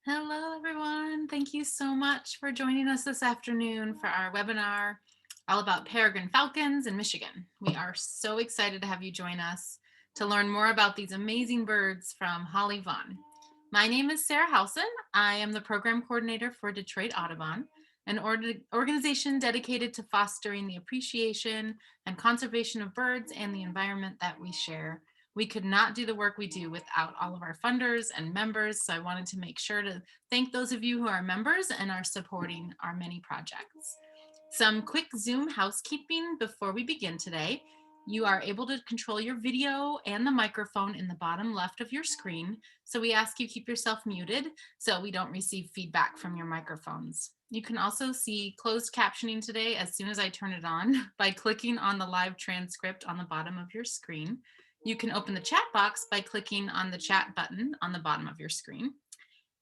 Hello, everyone. Thank you so much for joining us this afternoon for our webinar all about peregrine falcons in Michigan. We are so excited to have you join us to learn more about these amazing birds from Holly Vaughn. My name is Sarah Halson. I am the program coordinator for Detroit Audubon, an organization dedicated to fostering the appreciation and conservation of birds and the environment that we share. We could not do the work we do without all of our funders and members, so I wanted to make sure to thank those of you who are members and are supporting our many projects. Some quick Zoom housekeeping before we begin today. You are able to control your video and the microphone in the bottom left of your screen, so we ask you keep yourself muted so we don't receive feedback from your microphones. You can also see closed captioning today as soon as I turn it on by clicking on the live transcript on the bottom of your screen. You can open the chat box by clicking on the chat button on the bottom of your screen.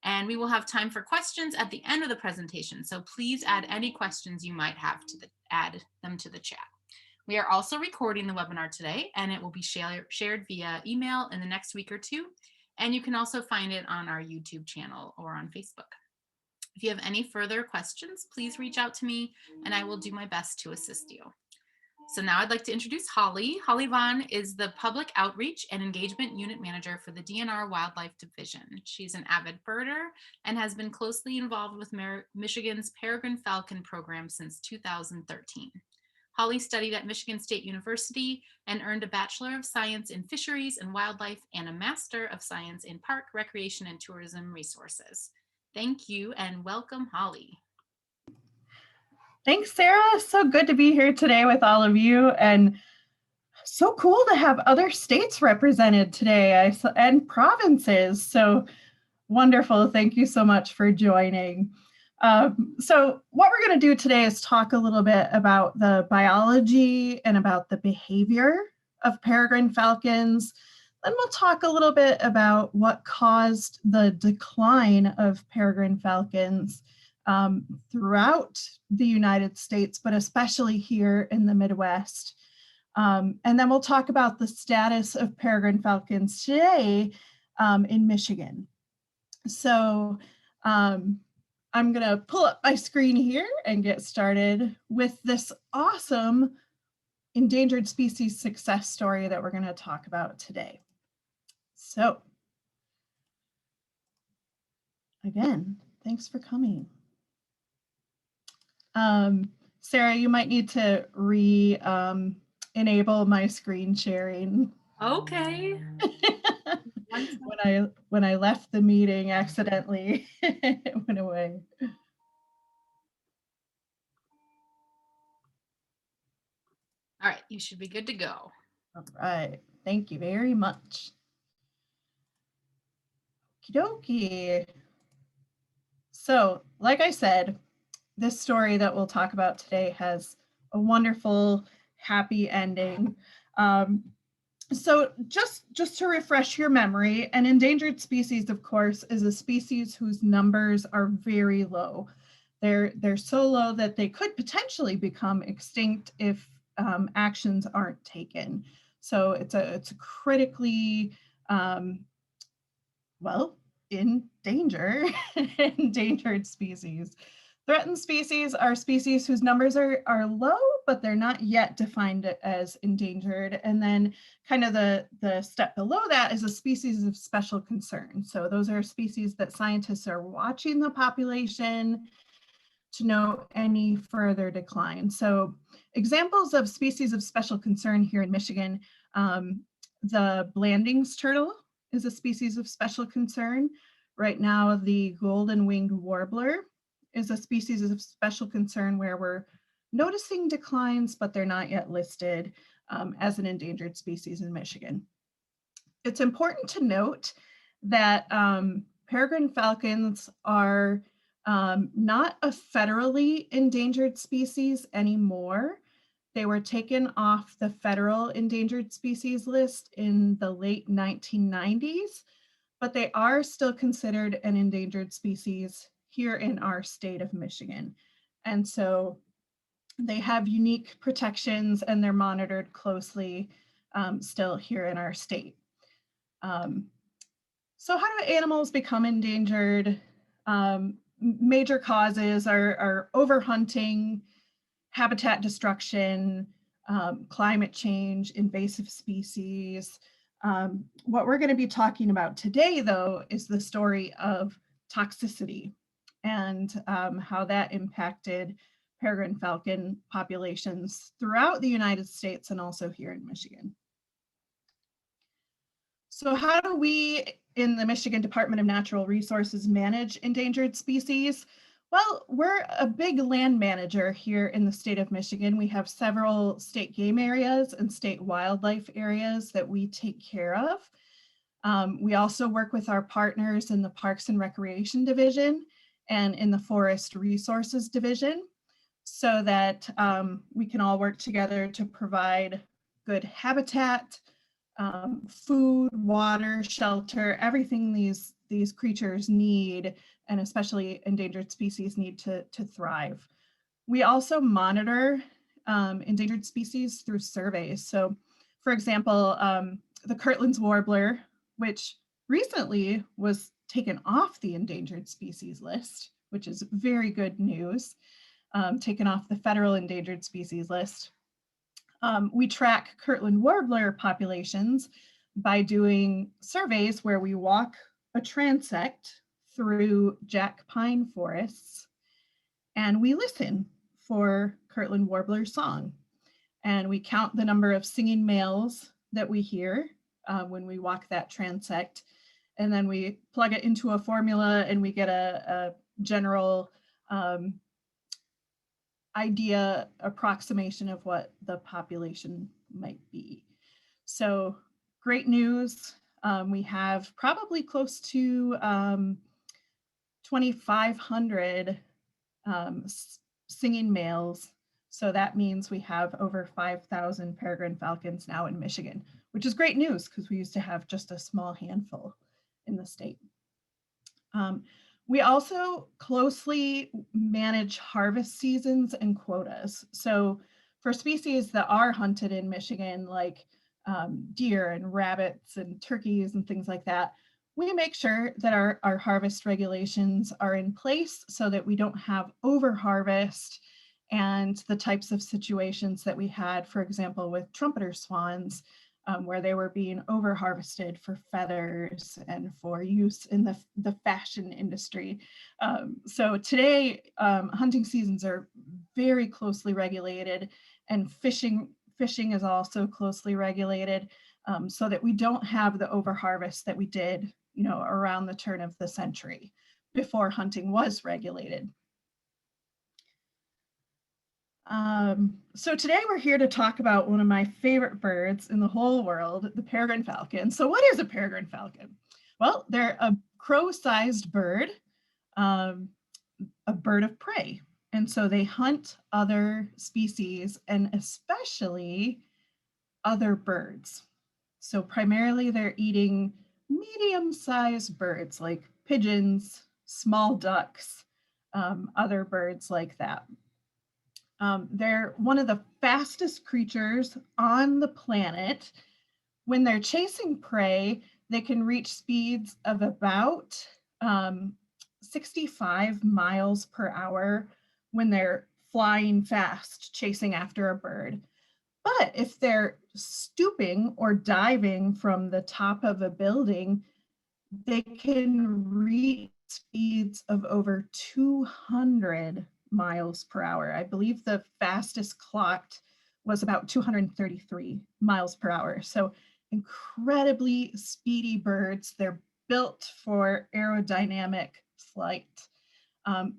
And we will have time for questions at the end of the presentation. So please add any questions you might have to add them to the chat. We are also recording the webinar today, and it will be shared via email in the next week or two. And you can also find it on our YouTube channel or on Facebook. If you have any further questions, please reach out to me and I will do my best to assist you. So now I'd like to introduce Holly. Holly Vaughn is the Public Outreach and Engagement Unit Manager for the DNR Wildlife Division. She's an avid birder and has been closely involved with Michigan's Peregrine Falcon program since 2013. Holly studied at Michigan State University and earned a Bachelor of Science in Fisheries and Wildlife and a Master of Science in Park, Recreation, and Tourism Resources. Thank you and welcome, Holly. Thanks, Sarah. So good to be here today with all of you, and so cool to have other states represented today and provinces. So wonderful. Thank you so much for joining. So what we're going to do today is talk a little bit about the biology and about the behavior of peregrine falcons. Then we'll talk a little bit about what caused the decline of peregrine falcons throughout the United States, but especially here in the Midwest. And then we'll talk about the status of peregrine falcons today in Michigan. So I'm going to pull up my screen here and get started with this awesome endangered species success story that we're going to talk about today. So again, thanks for coming. Sarah, you might need to enable my screen sharing. Okay. when I left the meeting accidentally, it went away. All right, you should be good to go. All right, thank you very much. Okie dokie. So, like I said, this story that we'll talk about today has a wonderful, happy ending. So just to refresh your memory, an endangered species, of course, is a species whose numbers are very low. They're so low that they could potentially become extinct if actions aren't taken. So it's a critically, in danger, endangered species. Threatened species are species whose numbers are low, but they're not yet defined as endangered. And then kind of the step below that is a species of special concern. So those are species that scientists are watching the population to know any further decline. So examples of species of special concern here in Michigan, the Blanding's turtle is a species of special concern. Right now, the golden-winged warbler is a species of special concern where we're noticing declines, but they're not yet listed as an endangered species in Michigan. It's important to note that peregrine falcons are not a federally endangered species anymore. They were taken off the federal endangered species list in the late 1990s, but they are still considered an endangered species here in our state of Michigan. And so they have unique protections and they're monitored closely still here in our state. So how do animals become endangered? Major causes are overhunting, habitat destruction, climate change, invasive species. What we're going to be talking about today, though, is the story of toxicity and how that impacted peregrine falcon populations throughout the United States and also here in Michigan. So how do we in the Michigan Department of Natural Resources manage endangered species? Well, we're a big land manager here in the state of Michigan. We have several state game areas and state wildlife areas that we take care of. We also work with our partners in the Parks and Recreation Division and in the Forest Resources Division so that we can all work together to provide good habitat, food, water, shelter, everything these creatures need, and especially endangered species need to thrive. We also monitor endangered species through surveys. So for example, the Kirtland's warbler, which recently was taken off the endangered species list, which is very good news, taken off the federal endangered species list. We track Kirtland warbler populations by doing surveys where we walk a transect through jack pine forests and we listen for Kirtland warbler song. And we count the number of singing males that we hear when we walk that transect. And then we plug it into a formula and we get a general idea, approximation of what the population might be. So great news. We have probably close to 2,500 singing males. So that means we have over 5,000 peregrine falcons now in Michigan, which is great news because we used to have just a small handful in the state. We also closely manage harvest seasons and quotas. So for species that are hunted in Michigan, like deer and rabbits and turkeys and things like that, we make sure that our harvest regulations are in place so that we don't have overharvest and the types of situations that we had, for example, with trumpeter swans, where they were being overharvested for feathers and for use in the fashion industry. So today, hunting seasons are very closely regulated, and fishing is also closely regulated, so that we don't have the overharvest that we did, around the turn of the century before hunting was regulated. So today we're here to talk about one of my favorite birds in the whole world, the peregrine falcon. So what is a peregrine falcon? Well, they're a crow-sized bird, a bird of prey. And so they hunt other species and especially other birds. So primarily they're eating medium-sized birds like pigeons, small ducks, other birds like that. They're one of the fastest creatures on the planet. When they're chasing prey, they can reach speeds of about 65 miles per hour when they're flying fast, chasing after a bird. But if they're stooping or diving from the top of a building, they can reach speeds of over 200 miles per hour. I believe the fastest clocked was about 233 miles per hour. So incredibly speedy birds. They're built for aerodynamic flight.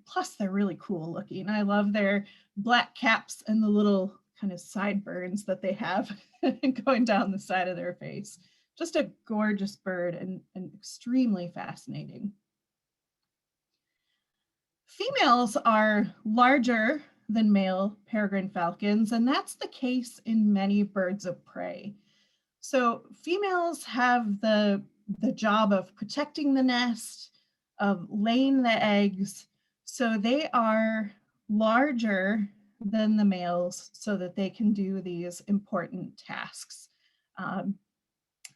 Plus they're really cool looking. I love their black caps and the little kind of sideburns that they have going down the side of their face. Just a gorgeous bird and extremely fascinating. Females are larger than male peregrine falcons, and that's the case in many birds of prey. So females have the job of protecting the nest, of laying the eggs, so they are larger than the males so that they can do these important tasks.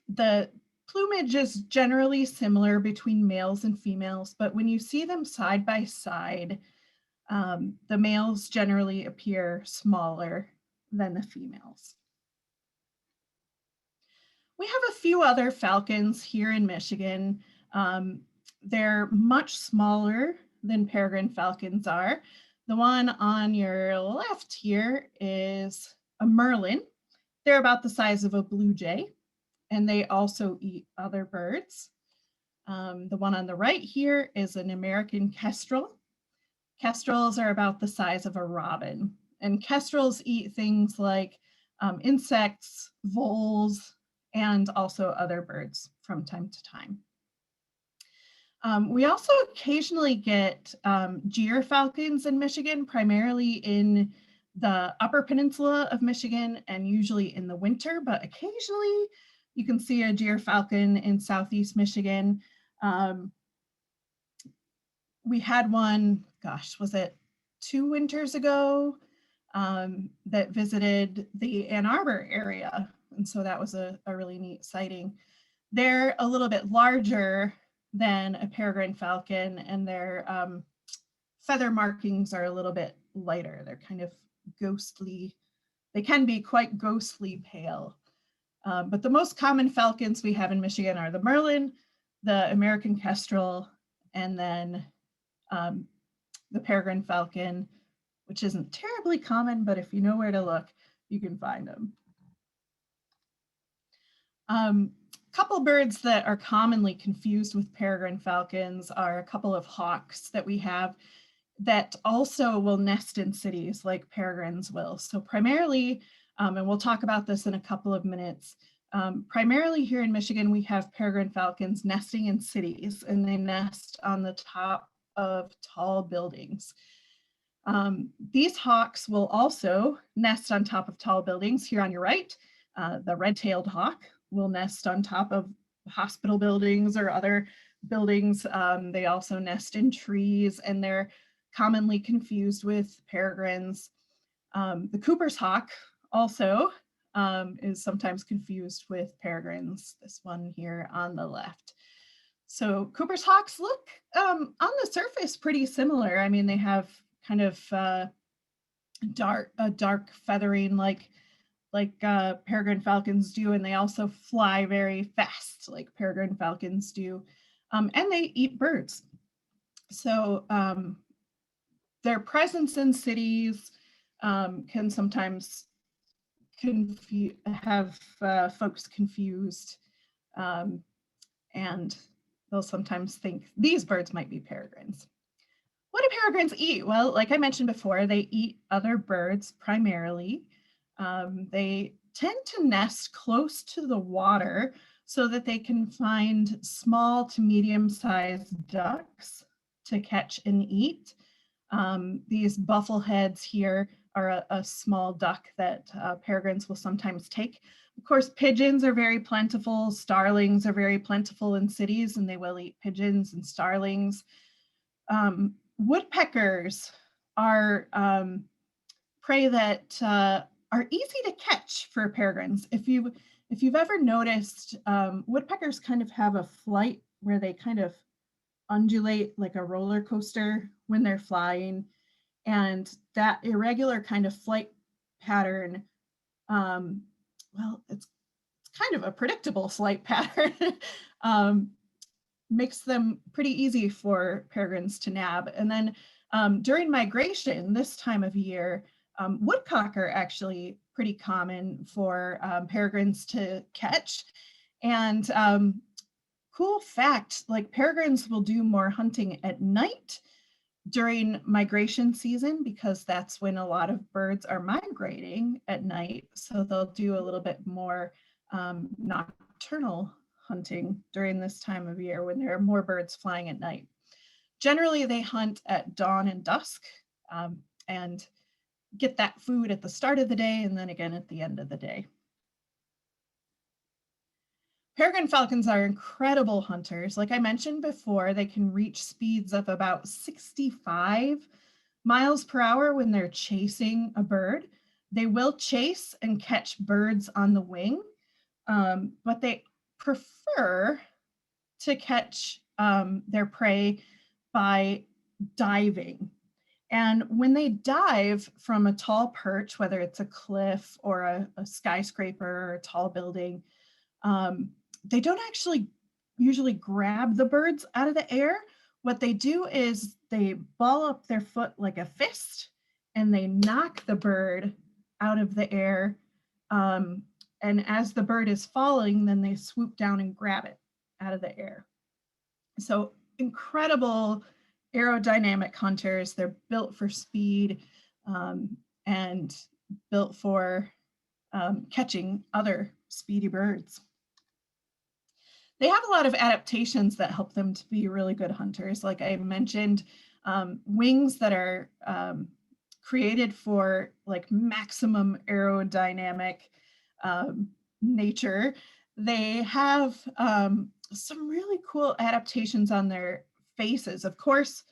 The Plumage is generally similar between males and females, but when you see them side by side, the males generally appear smaller than the females. We have a few other falcons here in Michigan. They're much smaller than peregrine falcons are. The one on your left here is a merlin. They're about the size of a blue jay, and they also eat other birds. The one on the right here is an American kestrel. Kestrels are about the size of a robin, and kestrels eat things like insects, voles, and also other birds from time to time. We also occasionally get gyrfalcons in Michigan, primarily in the upper peninsula of Michigan and usually in the winter, but occasionally you can see a gyrfalcon in southeast Michigan. We had one, gosh, was it 2 winters ago, that visited the Ann Arbor area. And so that was a really neat sighting. They're a little bit larger than a peregrine falcon, and their feather markings are a little bit lighter. They're kind of ghostly. They can be quite ghostly pale. But the most common falcons we have in Michigan are the merlin, the American kestrel, and then the peregrine falcon, which isn't terribly common, but if you know where to look, you can find them. Couple birds that are commonly confused with peregrine falcons are a couple of hawks that we have that also will nest in cities like peregrines will. So primarily, and we'll talk about this in a couple of minutes, primarily here in Michigan, we have peregrine falcons nesting in cities, and they nest on the top of tall buildings. These hawks will also nest on top of tall buildings. Here on your right, the red-tailed hawk will nest on top of hospital buildings or other buildings. They also nest in trees, and they're commonly confused with peregrines. The Cooper's hawk also is sometimes confused with peregrines, this one here on the left. So Cooper's hawks look on the surface pretty similar. I mean, they have kind of dark feathering like peregrine falcons do, and they also fly very fast like peregrine falcons do, and they eat birds. So their presence in cities can sometimes have folks confused, and they'll sometimes think these birds might be peregrines. What do peregrines eat? Well, like I mentioned before, they eat other birds primarily. They tend to nest close to the water so that they can find small to medium-sized ducks to catch and eat. These buffleheads here are a small duck that peregrines will sometimes take. Of course, pigeons are very plentiful. Starlings are very plentiful in cities, and they will eat pigeons and starlings. Woodpeckers are prey that are easy to catch for peregrines. If you've ever noticed, woodpeckers kind of have a flight where they kind of undulate like a roller coaster when they're flying, and that irregular kind of flight pattern, well, it's kind of a predictable flight pattern, makes them pretty easy for peregrines to nab. And then during migration this time of year, woodcock are actually pretty common for peregrines to catch. And cool fact, like peregrines will do more hunting at night during migration season because that's when a lot of birds are migrating at night. So they'll do a little bit more nocturnal hunting during this time of year when there are more birds flying at night. Generally, they hunt at dawn and dusk and get that food at the start of the day and then again at the end of the day. Peregrine falcons are incredible hunters. Like I mentioned before, they can reach speeds of about 65 miles per hour when they're chasing a bird. They will chase and catch birds on the wing, but they prefer to catch their prey by diving. And when they dive from a tall perch, whether it's a cliff or a skyscraper or a tall building, they don't actually usually grab the birds out of the air. What they do is they ball up their foot like a fist and they knock the bird out of the air. And as the bird is falling, then they swoop down and grab it out of the air. So incredible aerodynamic hunters. They're built for speed and built for catching other speedy birds. They have a lot of adaptations that help them to be really good hunters. Like I mentioned, wings that are created for like maximum aerodynamic nature. They have some really cool adaptations on their faces. Of course,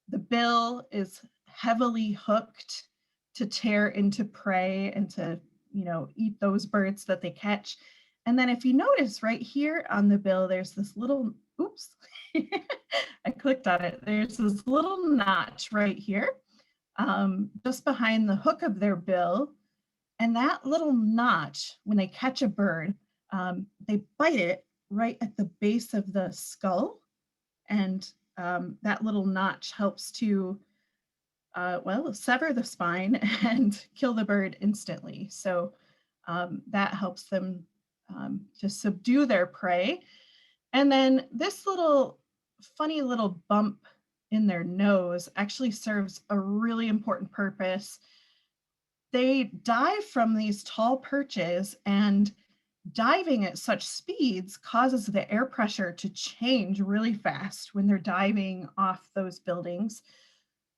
the bill is heavily hooked to tear into prey and to, eat those birds that they catch. And then if you notice right here on the bill, there's this little, oops, I clicked on it. There's this little notch right here, just behind the hook of their bill. And that little notch, when they catch a bird, they bite it right at the base of the skull. And that little notch helps to, sever the spine and kill the bird instantly. So that helps them to subdue their prey. And then this funny little bump in their nose actually serves a really important purpose. They dive from these tall perches, and diving at such speeds causes the air pressure to change really fast when they're diving off those buildings.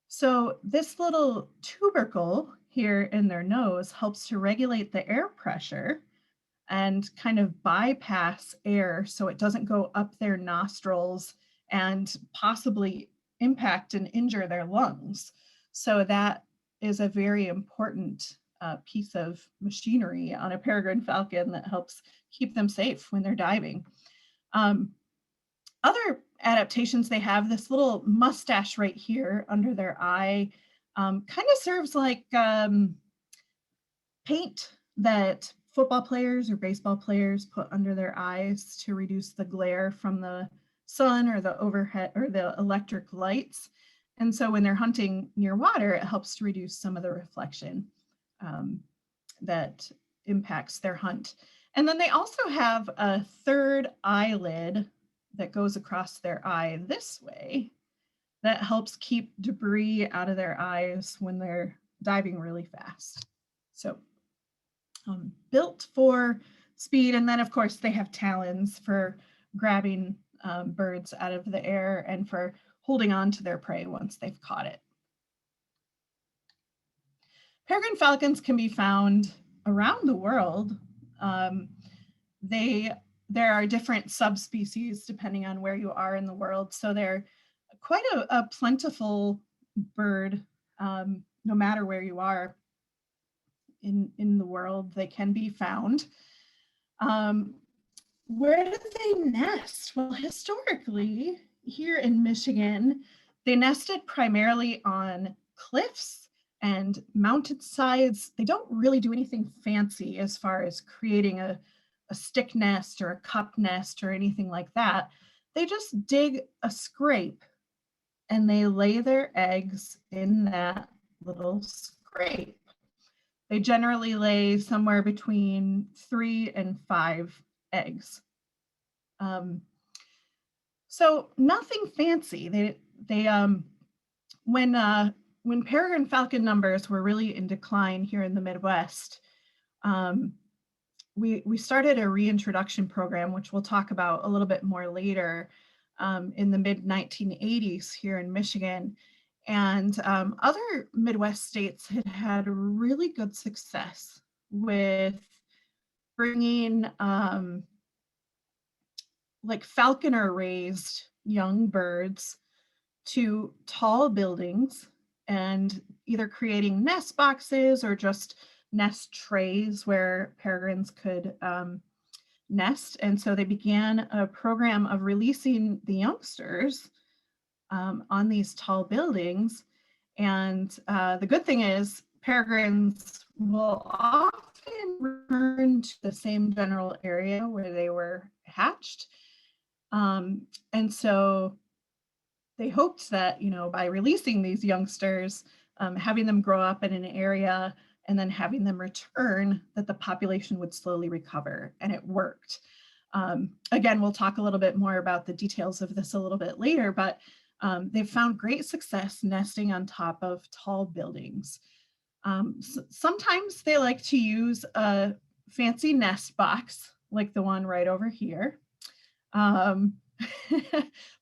So this little tubercle here in their nose helps to regulate the air pressure and kind of bypass air so it doesn't go up their nostrils and possibly impact and injure their lungs. So that is a very important piece of machinery on a peregrine falcon that helps keep them safe when they're diving. Other adaptations, they have this little mustache right here under their eye, kind of serves like paint that football players or baseball players put under their eyes to reduce the glare from the sun or the overhead or the electric lights. And so when they're hunting near water, it helps to reduce some of the reflection that impacts their hunt. And then they also have a third eyelid that goes across their eye this way that helps keep debris out of their eyes when they're diving really fast. So built for speed. And then of course they have talons for grabbing birds out of the air and for holding on to their prey once they've caught it. Peregrine falcons can be found around the world. There are different subspecies depending on where you are in the world. So they're quite a plentiful bird, no matter where you are in the world. They can be found. Where do they nest? Well, historically, here in Michigan, they nested primarily on cliffs and mountainsides. They don't really do anything fancy as far as creating a stick nest or a cup nest or anything like that. They just dig a scrape and they lay their eggs in that little scrape. They generally lay somewhere between 3 and 5 eggs. So nothing fancy. When peregrine falcon numbers were really in decline here in the Midwest, we started a reintroduction program, which we'll talk about a little bit more later, in the mid-1980s here in Michigan. And other Midwest states had had really good success with bringing like falconer raised young birds to tall buildings and either creating nest boxes or just nest trays where peregrines could nest. And so they began a program of releasing the youngsters on these tall buildings. And the good thing is peregrines will often return to the same general area where they were hatched. And so they hoped that, by releasing these youngsters, having them grow up in an area and then having them return, that the population would slowly recover, and it worked. Again, we'll talk a little bit more about the details of this a little bit later, but they've found great success nesting on top of tall buildings. Sometimes they like to use a fancy nest box, like the one right over here.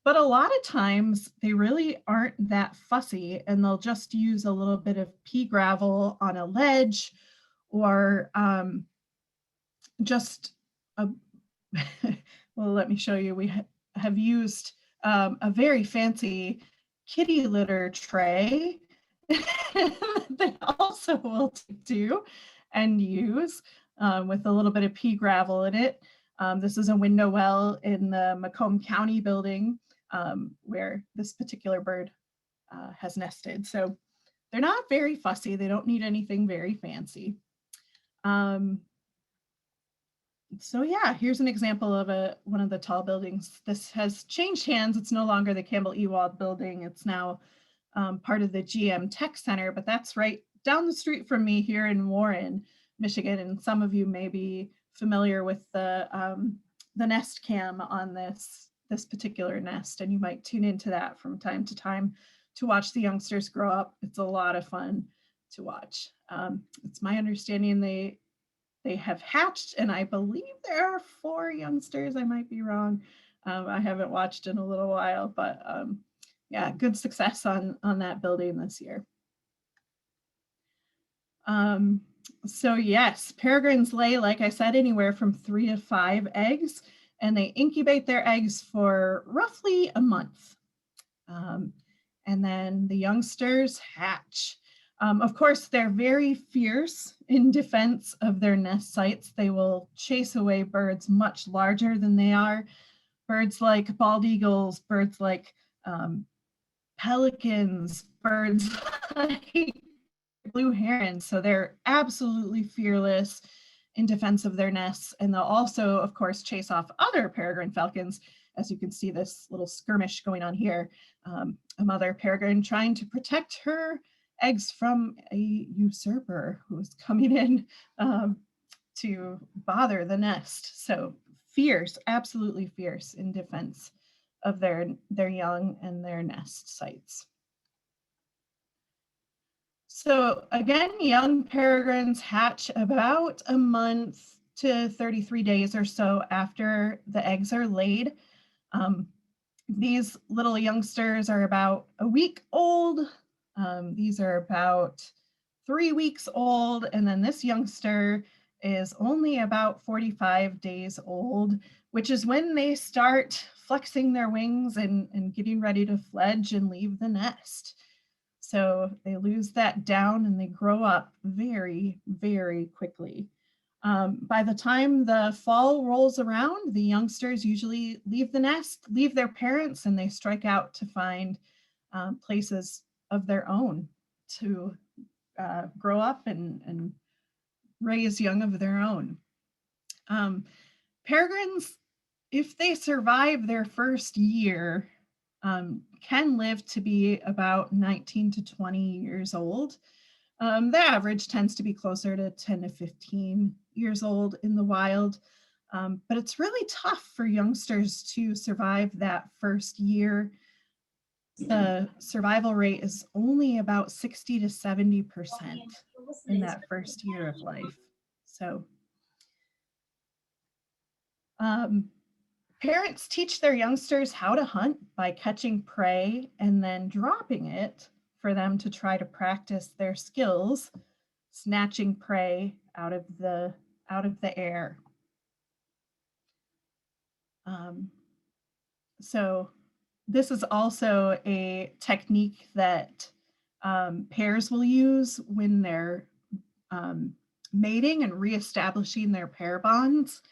But a lot of times they really aren't that fussy, and they'll just use a little bit of pea gravel on a ledge, or just a well, let me show you. We have used a very fancy kitty litter tray they also will do and use with a little bit of pea gravel in it. This is a window well in the Macomb County building where this particular bird has nested. So they're not very fussy. They don't need anything very fancy. So yeah, here's an example of one of the tall buildings. This has changed hands. It's no longer the Campbell Ewald building. It's now part of the GM Tech Center, but that's right down the street from me here in Warren, Michigan. And some of you may be familiar with the nest cam on this particular nest, and you might tune into that from time to time to watch the youngsters grow up. It's a lot of fun to watch. It's my understanding they have hatched, and I believe there are 4 youngsters. I might be wrong. I haven't watched in a little while, but yeah, good success on that building this year. So yes, peregrines lay, like I said, anywhere from 3 to 5 eggs, and they incubate their eggs for roughly a month. And then the youngsters hatch. Of course, they're very fierce in defense of their nest sites. They will chase away birds much larger than they are. Birds like bald eagles, birds like pelicans, birds like blue herons. So they're absolutely fearless in defense of their nests. And they'll also, of course, chase off other peregrine falcons. As you can see this little skirmish going on here. A mother peregrine trying to protect her eggs from a usurper who is coming in to bother the nest. So fierce, absolutely fierce in defense of their young and their nest sites. So again, young peregrines hatch about a month to 33 days or so after the eggs are laid. These little youngsters are about a week old. These are about 3 weeks old, and then this youngster is only about 45 days old, which is when they start flexing their wings and getting ready to fledge and leave the nest. So they lose that down and they grow up very, very quickly. By the time the fall rolls around, the youngsters usually leave the nest, leave their parents, and they strike out to find places of their own to grow up and raise young of their own. Peregrines, if they survive their first year, can live to be about 19 to 20 years old. The average tends to be closer to 10 to 15 years old in the wild, but it's really tough for youngsters to survive that first year. The survival rate is only about 60 to 70% in that first year of life. So parents teach their youngsters how to hunt by catching prey and then dropping it for them to try to practice their skills, snatching prey out of the air. So this is also a technique that pairs will use when they're mating and reestablishing their pair bonds.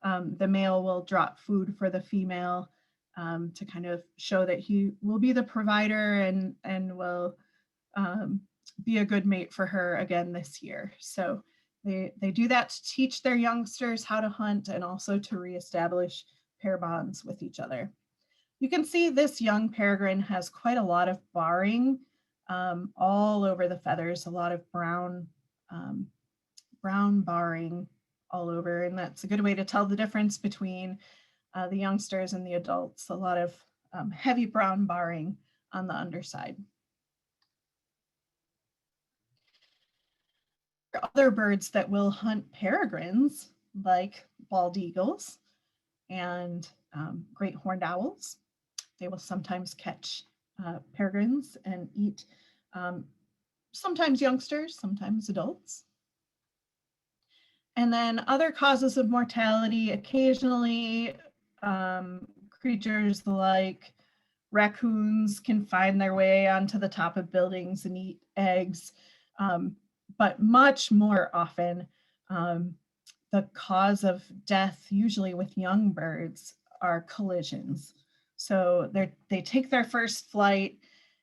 The male will drop food for the female to kind of show that he will be the provider and will be a good mate for her again this year. So they do that to teach their youngsters how to hunt and also to reestablish pair bonds with each other. You can see this young peregrine has quite a lot of barring all over the feathers, a lot of brown barring all over, and that's a good way to tell the difference between the youngsters and the adults. A lot of heavy brown barring on the underside. Other birds that will hunt peregrines, like bald eagles and great horned owls. They will sometimes catch peregrines and eat sometimes youngsters, sometimes adults. And then other causes of mortality, occasionally creatures like raccoons can find their way onto the top of buildings and eat eggs. But much more often, the cause of death, usually with young birds, are collisions. So they take their first flight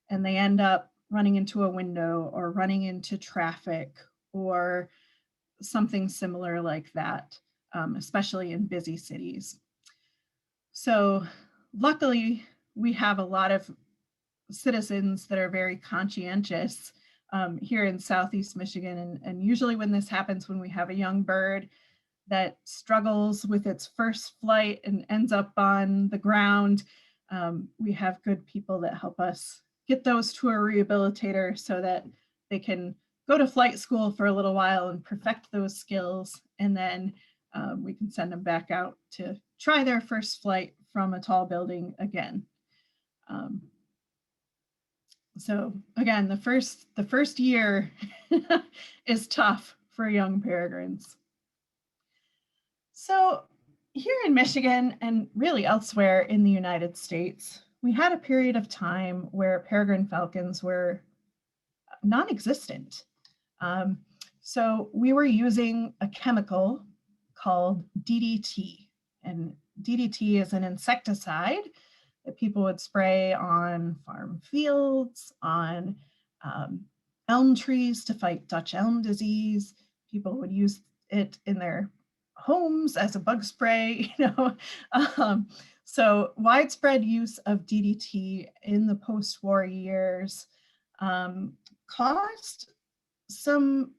and they end up running into a window or running into traffic or something similar like that, especially in busy cities. So luckily, we have a lot of citizens that are very conscientious here in Southeast Michigan. And usually when this happens, when we have a young bird that struggles with its first flight and ends up on the ground, we have good people that help us get those to a rehabilitator so that they can go to flight school for a little while and perfect those skills. And then we can send them back out to try their first flight from a tall building again. So again, the first year is tough for young peregrines. So here in Michigan and really elsewhere in the United States, we had a period of time where peregrine falcons were non-existent. So we were using a chemical called DDT, and DDT is an insecticide that people would spray on farm fields, on elm trees to fight Dutch elm disease. People would use it in their homes as a bug spray, so widespread use of DDT in the post-war years caused some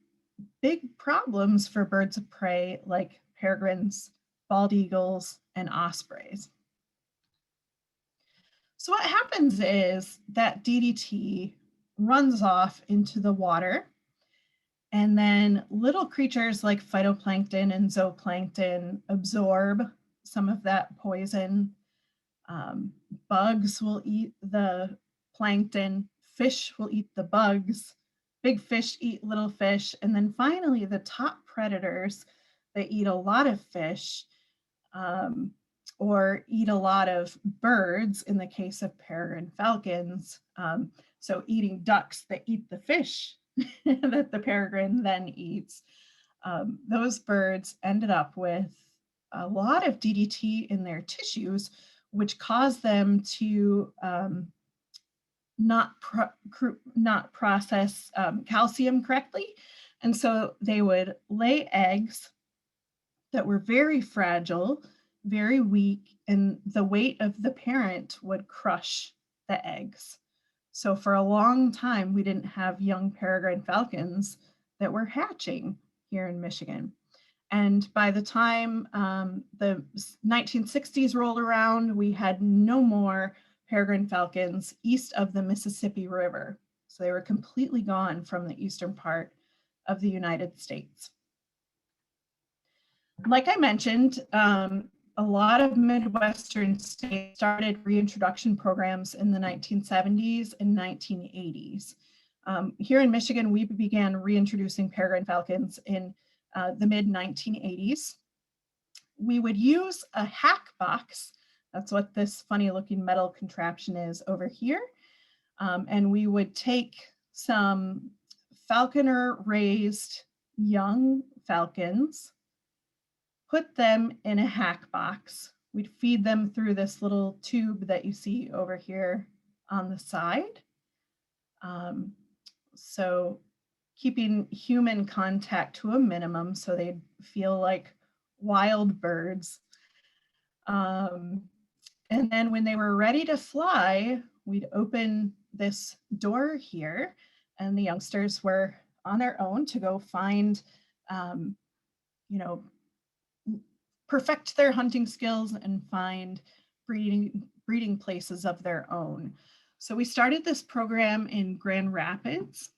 big problems for birds of prey like peregrines, bald eagles, and ospreys. So what happens is that DDT runs off into the water, and then little creatures like phytoplankton and zooplankton absorb some of that poison. Bugs will eat the plankton, fish will eat the bugs, big fish eat little fish, and then finally the top predators that eat a lot of fish or eat a lot of birds in the case of peregrine falcons. So eating ducks that eat the fish that the peregrine then eats. Those birds ended up with a lot of DDT in their tissues, which caused them to not process calcium correctly. And so they would lay eggs that were very fragile, very weak, and the weight of the parent would crush the eggs. So for a long time, we didn't have young peregrine falcons that were hatching here in Michigan. And by the time the 1960s rolled around, we had no more peregrine falcons east of the Mississippi River. So they were completely gone from the eastern part of the United States. Like I mentioned, a lot of Midwestern states started reintroduction programs in the 1970s and 1980s. Here in Michigan, we began reintroducing peregrine falcons in the mid-1980s. We would use a hack box. That's what this funny looking metal contraption is over here. And we would take some falconer raised young falcons, put them in a hack box. We'd feed them through this little tube that you see over here on the side. So keeping human contact to a minimum so they'd feel like wild birds. And then when they were ready to fly, we'd open this door here, and the youngsters were on their own to go find, perfect their hunting skills and find breeding places of their own. So we started this program in Grand Rapids,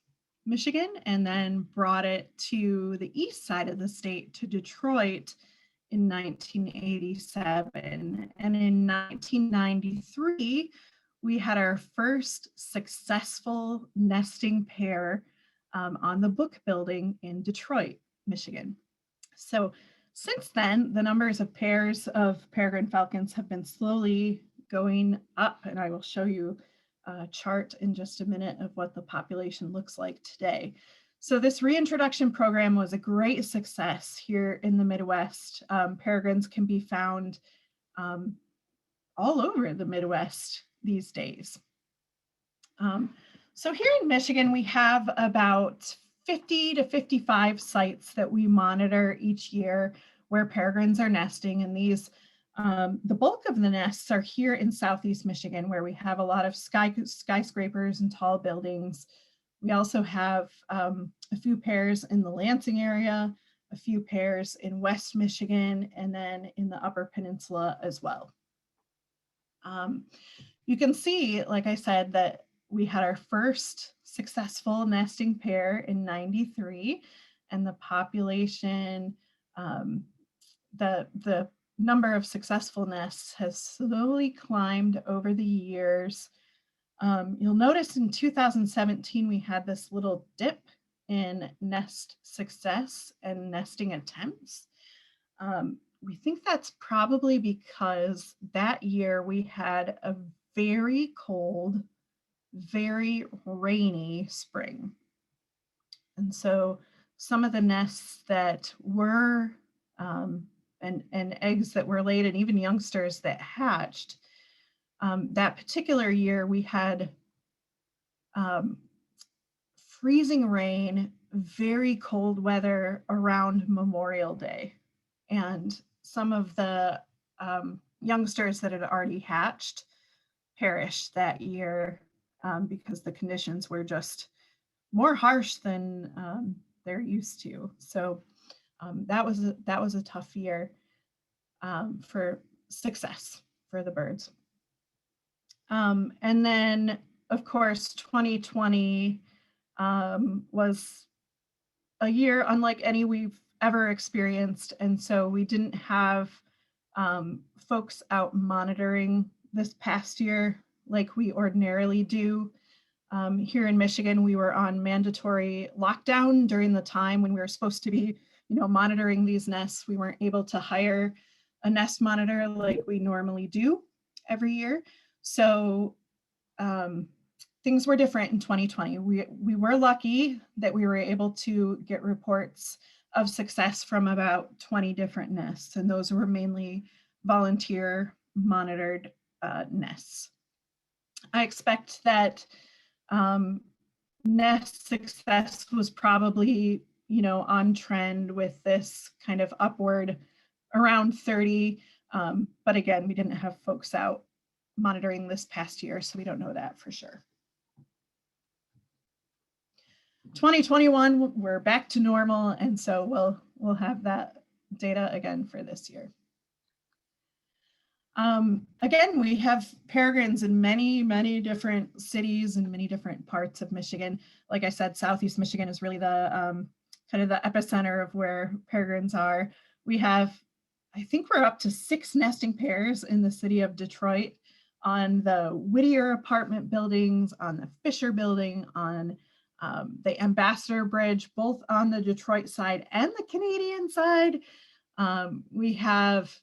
Michigan, and then brought it to the east side of the state to Detroit in 1987. And in 1993, we had our first successful nesting pair on the book building in Detroit, Michigan. So since then, the numbers of pairs of peregrine falcons have been slowly going up, and I will show you a chart in just a minute of what the population looks like today. So this reintroduction program was a great success here in the Midwest. Peregrines can be found all over the Midwest these days. So here in Michigan, we have about 50 to 55 sites that we monitor each year where peregrines are nesting, and these the bulk of the nests are here in Southeast Michigan, where we have a lot of skyscrapers and tall buildings. We also have a few pairs in the Lansing area, a few pairs in West Michigan, and then in the Upper Peninsula as well. You can see, like I said, that we had our first successful nesting pair in '93, and the population, the number of successful nests has slowly climbed over the years. You'll notice in 2017, we had this little dip in nest success and nesting attempts. We think that's probably because that year we had a very cold, very rainy spring. And so some of the nests that were, and eggs that were laid, and even youngsters that hatched, that particular year we had freezing rain, very cold weather around Memorial Day. And some of the youngsters that had already hatched perished that year because the conditions were just more harsh than they're used to. So that was a tough year for success for the birds. And then, of course, 2020 was a year unlike any we've ever experienced. And so we didn't have folks out monitoring this past year like we ordinarily do. Here in Michigan, we were on mandatory lockdown during the time when we were supposed to be, monitoring these nests. We weren't able to hire a nest monitor like we normally do every year. So things were different in 2020. We were lucky that we were able to get reports of success from about 20 different nests, and those were mainly volunteer monitored nests. I expect that nest success was probably, on trend with this kind of upward around 30. But again, we didn't have folks out monitoring this past year, so we don't know that for sure. 2021, we're back to normal, and so we'll have that data again for this year. Again, we have peregrines in many, many different cities and many different parts of Michigan. Like I said, Southeast Michigan is really the kind of the epicenter of where peregrines are. We have, I think we're up to 6 nesting pairs in the city of Detroit, on the Whittier apartment buildings, on the Fisher building, on the Ambassador Bridge, both on the Detroit side and the Canadian side. We have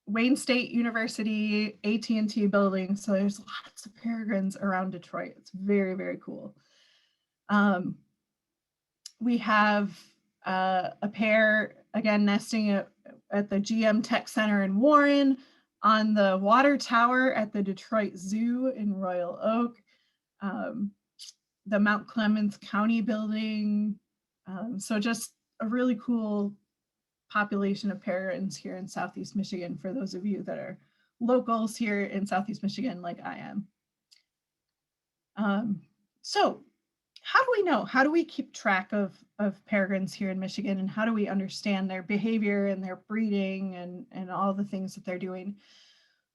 Wayne State University, AT&T building. So there's lots of peregrines around Detroit. It's very, very cool. We have a pair, again, nesting at the GM Tech Center in Warren, on the water tower at the Detroit Zoo in Royal Oak, the Mount Clemens County building. So just a really cool population of peregrines here in Southeast Michigan for those of you that are locals here in Southeast Michigan like I am. So how do we know? How do we keep track of peregrines here in Michigan, and how do we understand their behavior and their breeding and all the things that they're doing?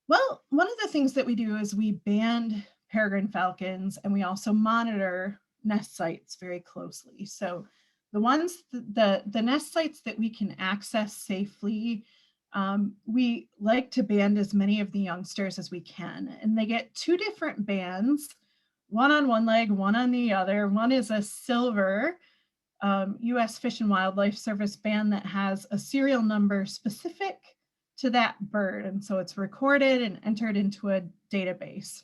Well, one of the things that we do is we band peregrine falcons, and we also monitor nest sites very closely. So the ones, the nest sites that we can access safely, we like to band as many of the youngsters as we can. And they get two different bands, one on one leg, one on the other. One is a silver U.S. Fish and Wildlife Service band that has a serial number specific to that bird. And so it's recorded and entered into a database.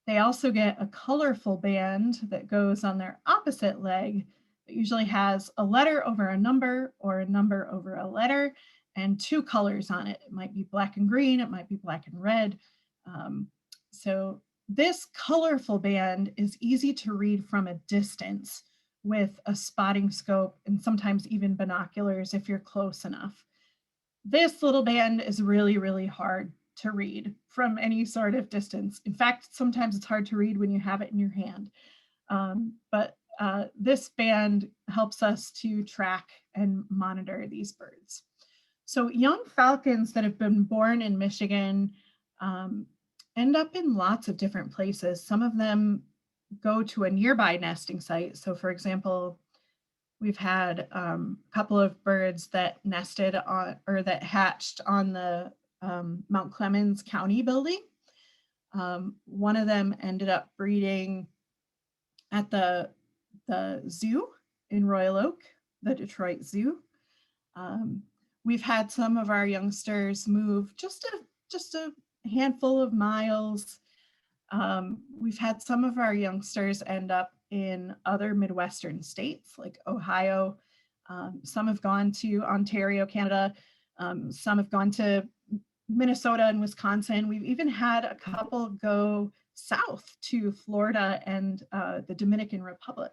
They also get a colorful band that goes on their opposite leg that usually has a letter over a number or a number over a letter and two colors on it. It might be black and green, it might be black and red. So this colorful band is easy to read from a distance with a spotting scope and sometimes even binoculars if you're close enough. This little band is really, really hard to read from any sort of distance. In fact, sometimes it's hard to read when you have it in your hand. But this band helps us to track and monitor these birds. So young falcons that have been born in Michigan end up in lots of different places. Some of them go to a nearby nesting site. So for example, we've had a couple of birds that nested on, or that hatched on the Mount Clemens County building. One of them ended up breeding at the zoo in Royal Oak, the Detroit Zoo. We've had some of our youngsters move just a handful of miles. We've had some of our youngsters end up in other Midwestern states like Ohio. Some have gone to Ontario, Canada. Some have gone to Minnesota and Wisconsin. We've even had a couple go south to Florida and the Dominican Republic.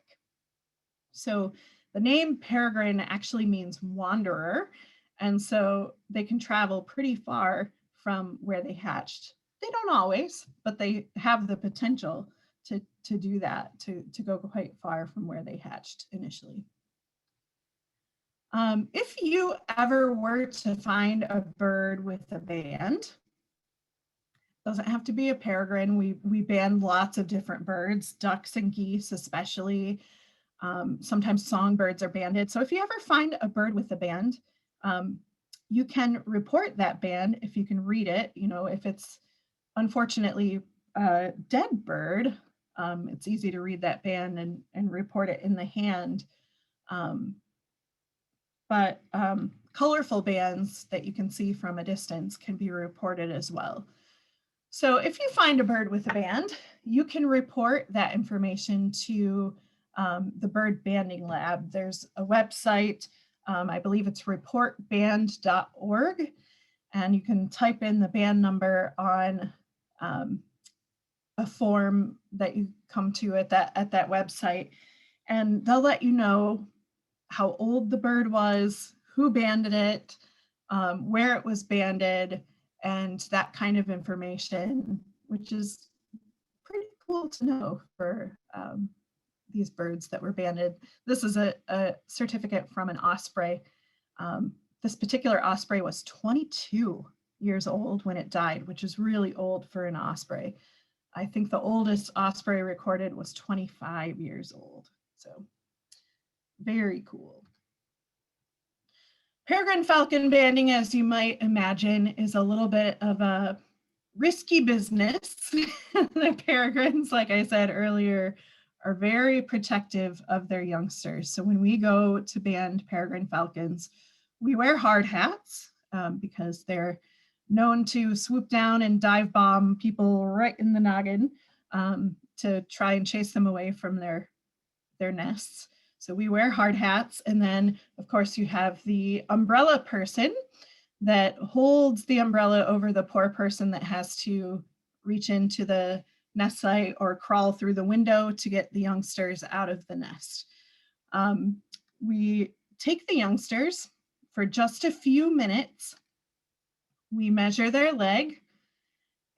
So the name peregrine actually means wanderer. And so they can travel pretty far from where they hatched. They don't always, but they have the potential to do that, to go quite far from where they hatched initially. If you ever were to find a bird with a band, doesn't have to be a peregrine. We band lots of different birds, ducks and geese especially. Sometimes songbirds are banded. So if you ever find a bird with a band, you can report that band if you can read it. You know, if it's unfortunately a dead bird, it's easy to read that band and report it in the hand. But colorful bands that you can see from a distance can be reported as well. So if you find a bird with a band, you can report that information to the bird banding lab. There's a website, I believe it's reportband.org, and you can type in the band number on a form that you come to at that website, and they'll let you know how old the bird was, who banded it, where it was banded, and that kind of information, which is pretty cool to know for these birds that were banded. This is a certificate from an osprey. This particular osprey was 22 years old when it died, which is really old for an osprey. I think the oldest osprey recorded was 25 years old. So very cool. Peregrine falcon banding, as you might imagine, is a little bit of a risky business. The peregrines, like I said earlier, are very protective of their youngsters. So when we go to band peregrine falcons, we wear hard hats because they're known to swoop down and dive bomb people right in the noggin to try and chase them away from their nests. So we wear hard hats, and then of course you have the umbrella person that holds the umbrella over the poor person that has to reach into the nest site or crawl through the window to get the youngsters out of the nest. We take the youngsters for just a few minutes. We measure their leg.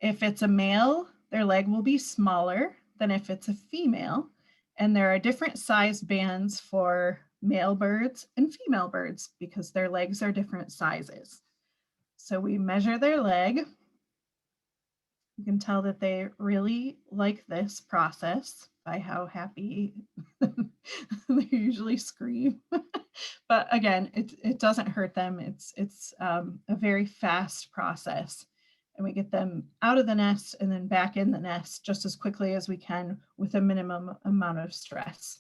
If it's a male, their leg will be smaller than if it's a female. And there are different size bands for male birds and female birds because their legs are different sizes. So we measure their leg. You can tell that they really like this process by how happy they usually scream. But again, it doesn't hurt them. It's a very fast process. And we get them out of the nest and then back in the nest just as quickly as we can with a minimum amount of stress.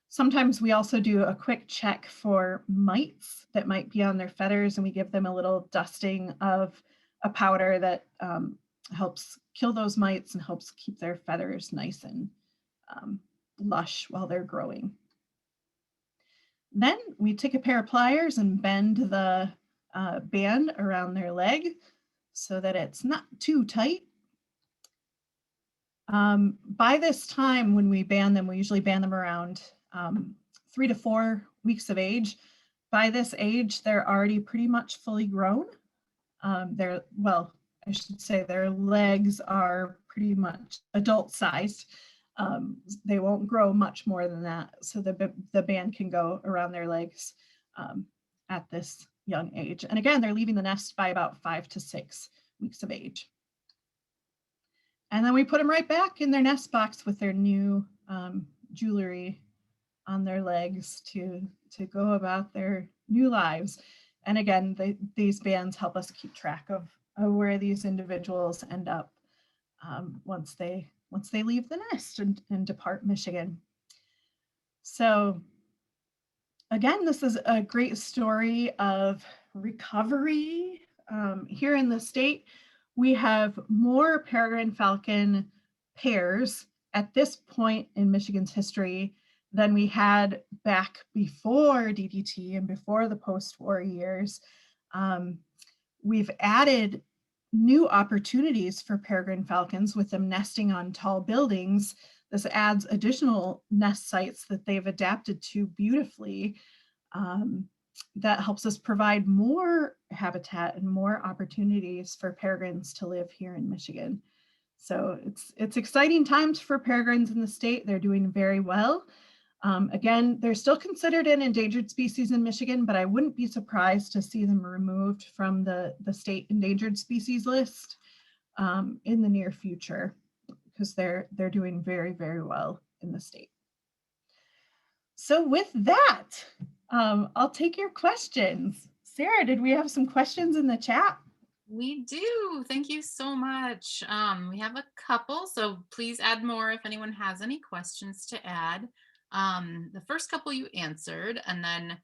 Sometimes we also do a quick check for mites that might be on their feathers, and we give them a little dusting of a powder that helps kill those mites and helps keep their feathers nice and lush while they're growing. Then we take a pair of pliers and bend the band around their leg so that it's not too tight. By this time, when we band them, we usually band them around 3 to 4 weeks of age. By this age, they're already pretty much fully grown. I should say their legs are pretty much adult sized. They won't grow much more than that. So the band can go around their legs at this young age. And again, they're leaving the nest by about 5 to 6 weeks of age. And then we put them right back in their nest box with their new jewelry on their legs to go about their new lives. And again, these bands help us keep track of where these individuals end up once they leave the nest and depart Michigan. So again, this is a great story of recovery. Here in the state, we have more peregrine falcon pairs at this point in Michigan's history than we had back before DDT and before the post-war years. We've added new opportunities for peregrine falcons with them nesting on tall buildings. This adds additional nest sites that they've adapted to beautifully. That helps us provide more habitat and more opportunities for peregrines to live here in Michigan. So it's exciting times for peregrines in the state. They're doing very well. Again, they're still considered an endangered species in Michigan, but I wouldn't be surprised to see them removed from the state endangered species list in the near future because they're doing very, very well in the state. So with that, I'll take your questions. Sarah, did we have some questions in the chat? We do. Thank you so much. We have a couple, so please add more if anyone has any questions to add. The first couple you answered, and then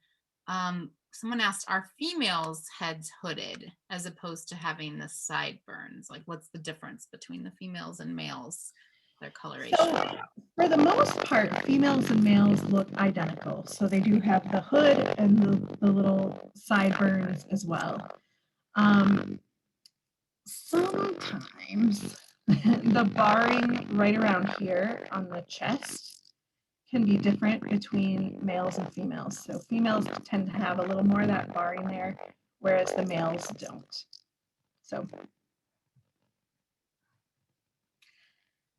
someone asked, are females' heads hooded as opposed to having the sideburns? Like, what's the difference between the females and males, their coloration? So, for the most part, females and males look identical. So they do have the hood and the little sideburns as well. Sometimes the barring right around here on the chest can be different between males and females. So females tend to have a little more of that barring there, whereas the males don't. So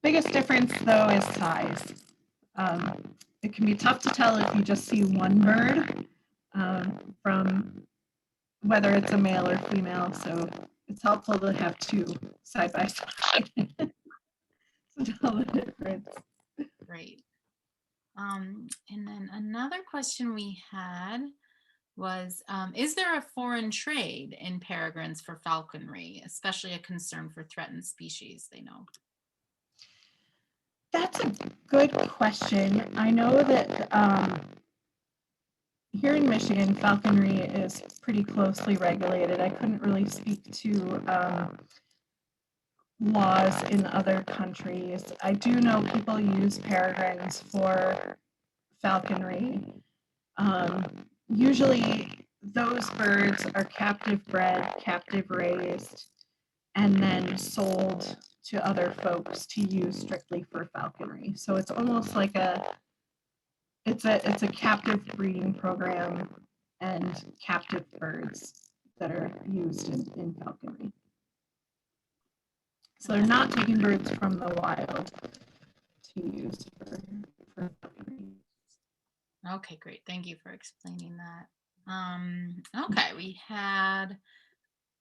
biggest difference though is size. It can be tough to tell if you just see one bird from whether it's a male or female. So it's helpful to have two side by side to tell the difference. Great. And then another question we had was, is there a foreign trade in peregrines for falconry, especially a concern for threatened species, they know? That's a good question. I know that here in Michigan, falconry is pretty closely regulated. I couldn't really speak to laws in other countries. I do know people use peregrines for falconry. Usually those birds are captive bred, captive raised, and then sold to other folks to use strictly for falconry. So it's almost like it's a captive breeding program and captive birds that are used in falconry. So they're not taking birds from the wild to use for falconry. Okay, great. Thank you for explaining that. Okay, we had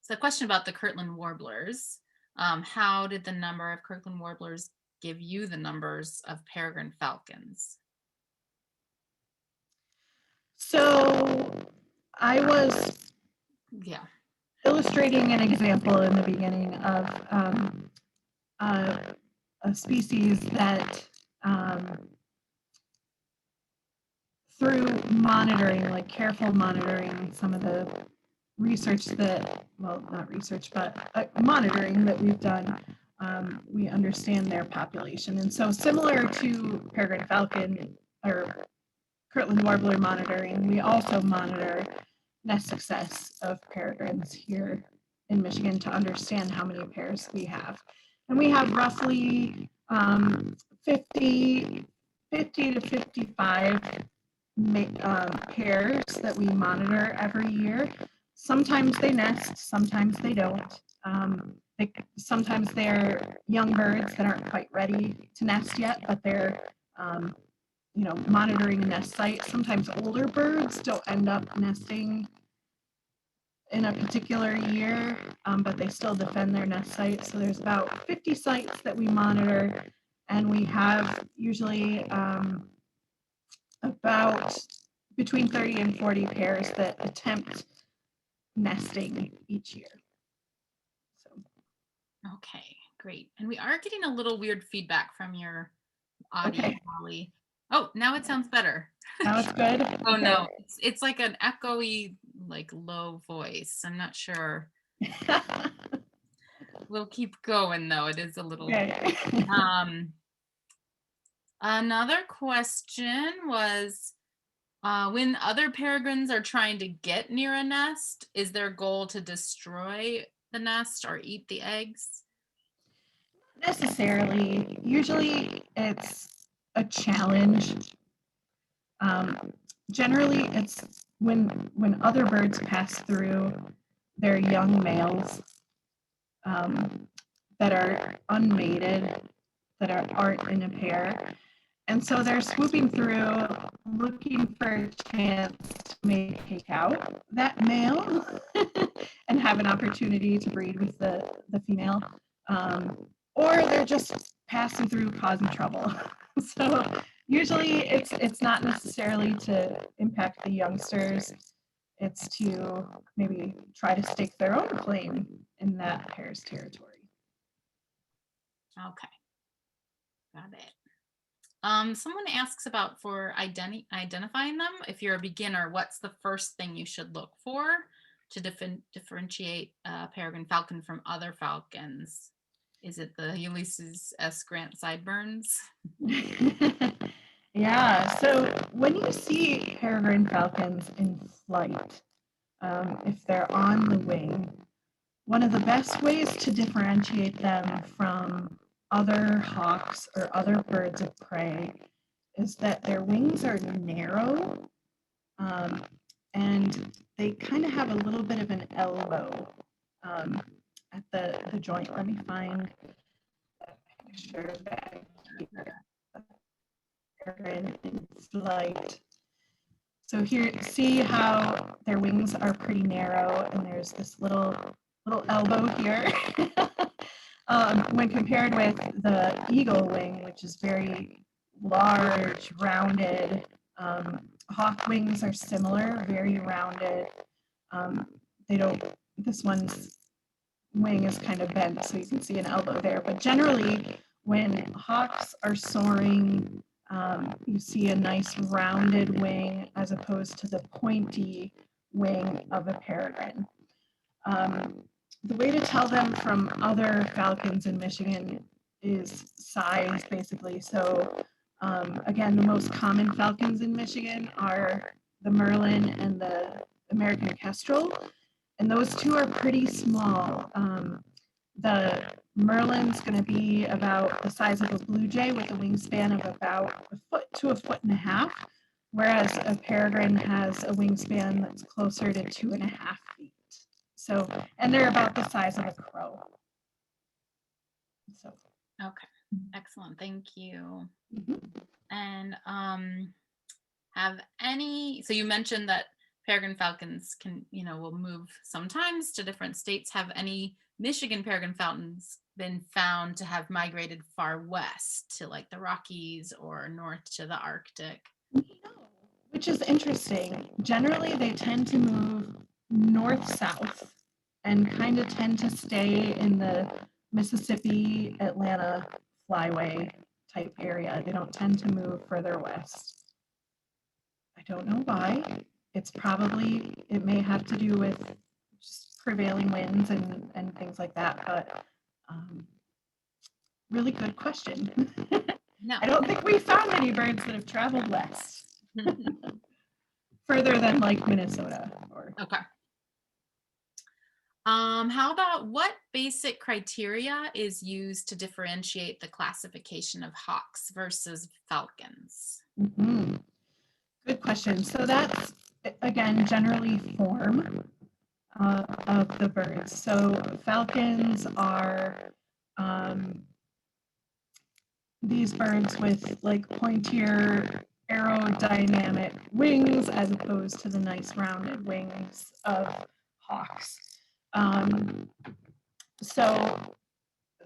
a question about the Kirtland warblers. How did the number of Kirtland warblers give you the numbers of peregrine falcons? So I was illustrating an example in the beginning of a species that through monitoring, like careful monitoring, some of the research that, well, not research, but monitoring that we've done, we understand their population. And so similar to peregrine falcon or Kirtland warbler monitoring, we also monitor nest success of peregrines here in Michigan to understand how many pairs we have. And we have roughly 50 to 55 pairs that we monitor every year. Sometimes they nest, sometimes they don't. Sometimes they're young birds that aren't quite ready to nest yet, but they're monitoring a nest site. Sometimes older birds don't end up nesting in a particular year, but they still defend their nest site. So there's about 50 sites that we monitor, and we have usually about between 30 and 40 pairs that attempt nesting each year. So. Okay, great. And we are getting a little weird feedback from your audio, Okay. Molly. Oh, now it sounds better. Now it's good? Oh, okay. No, it's like an echoey, like low voice. I'm not sure. We'll keep going though. It is a little. Okay. Another question was, when other peregrines are trying to get near a nest, is their goal to destroy the nest or eat the eggs? Not necessarily. Usually it's a challenge. Generally, it's when other birds pass through, they're young males that are unmated, that aren't in a pair. And so they're swooping through, looking for a chance to maybe take out that male and have an opportunity to breed with the female. Or they're just passing through, causing trouble. So usually it's not necessarily to impact the youngsters. It's to maybe try to stake their own claim in that pair's territory. Okay, got it. Someone asks about for identifying them. If you're a beginner, what's the first thing you should look for to differentiate peregrine falcon from other falcons? Is it the Ulysses S. Grant sideburns? Yeah, so when you see peregrine falcons in flight, if they're on the wing, one of the best ways to differentiate them from other hawks or other birds of prey is that their wings are narrow and they kind of have a little bit of an elbow at the joint. Let me find a picture back here. In flight. So here, see how their wings are pretty narrow and there's this little elbow here. When compared with the eagle wing, which is very large, rounded. Hawk wings are similar, very rounded. This one's wing is kind of bent, so you can see an elbow there. But generally, when hawks are soaring, you see a nice rounded wing as opposed to the pointy wing of a peregrine. The way to tell them from other falcons in Michigan is size, basically. So Again, the most common falcons in Michigan are the Merlin and the American Kestrel, and those two are pretty small. The Merlin's going to be about the size of a blue jay with a wingspan of about a foot to a foot and a half, whereas a peregrine has a wingspan that's closer to 2.5 feet. So, and they're about the size of a crow. So, Okay, excellent. Thank you. mhm. And so you mentioned that peregrine falcons will move sometimes to different states. Have any Michigan peregrine falcons been found to have migrated far west to like the Rockies or north to the Arctic? Which is interesting. Generally, they tend to move north-south and kind of tend to stay in the Mississippi, Atlanta flyway type area. They don't tend to move further west. I don't know why. It may have to do with just prevailing winds and things like that, but really good question. No. I don't think we found any birds that have traveled west. Further than like Minnesota. Okay. How about what basic criteria is used to differentiate the classification of hawks versus falcons? Mm-hmm. Good question. So that's, again, generally form of the birds. So falcons are these birds with like pointier aerodynamic wings as opposed to the nice rounded wings of hawks. So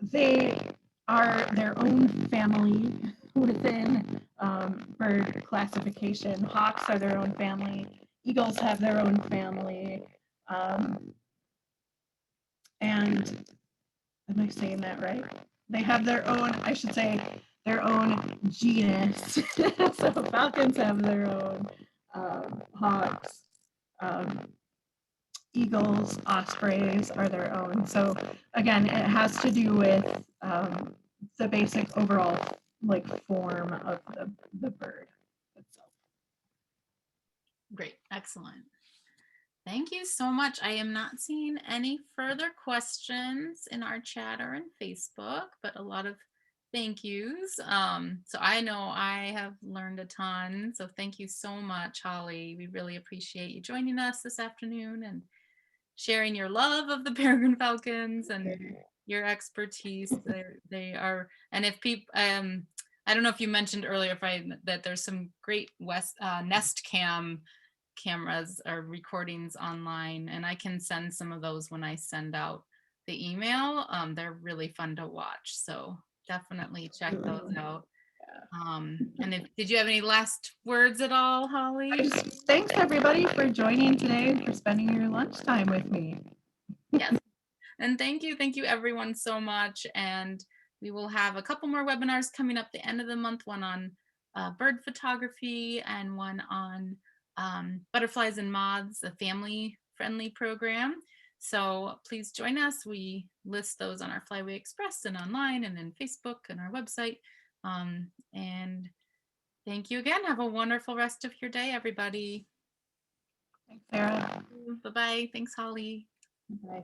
they are their own family within bird classification. Hawks are their own family. Eagles have their own family. And am I saying that right? They have their own, I should say, their own genus. So falcons have their own, hawks, eagles, ospreys are their own. So again, it has to do with the basic overall like form of the bird itself. Great, excellent. Thank you so much. I am not seeing any further questions in our chat or in Facebook, but a lot of thank yous. So I know I have learned a ton. So thank you so much, Holly. We really appreciate you joining us this afternoon and sharing your love of the peregrine falcons and your expertise. They are, and if people, I don't know if you mentioned earlier that there's some great Nest Cam cameras or recordings online, and I can send some of those when I send out the email. They're really fun to watch, so definitely check those out. And did you have any last words at all, Holly? Thanks everybody for joining today and for spending your lunchtime with me. Yes, and thank you everyone so much. And we will have a couple more webinars coming up the end of the month, one on bird photography and one on butterflies and moths, a family friendly program. So please join us. We list those on our Flyway Express and online and in Facebook and our website. And thank you again. Have a wonderful rest of your day, everybody. Thanks, Sarah. Bye-bye. Thanks, Holly. Bye.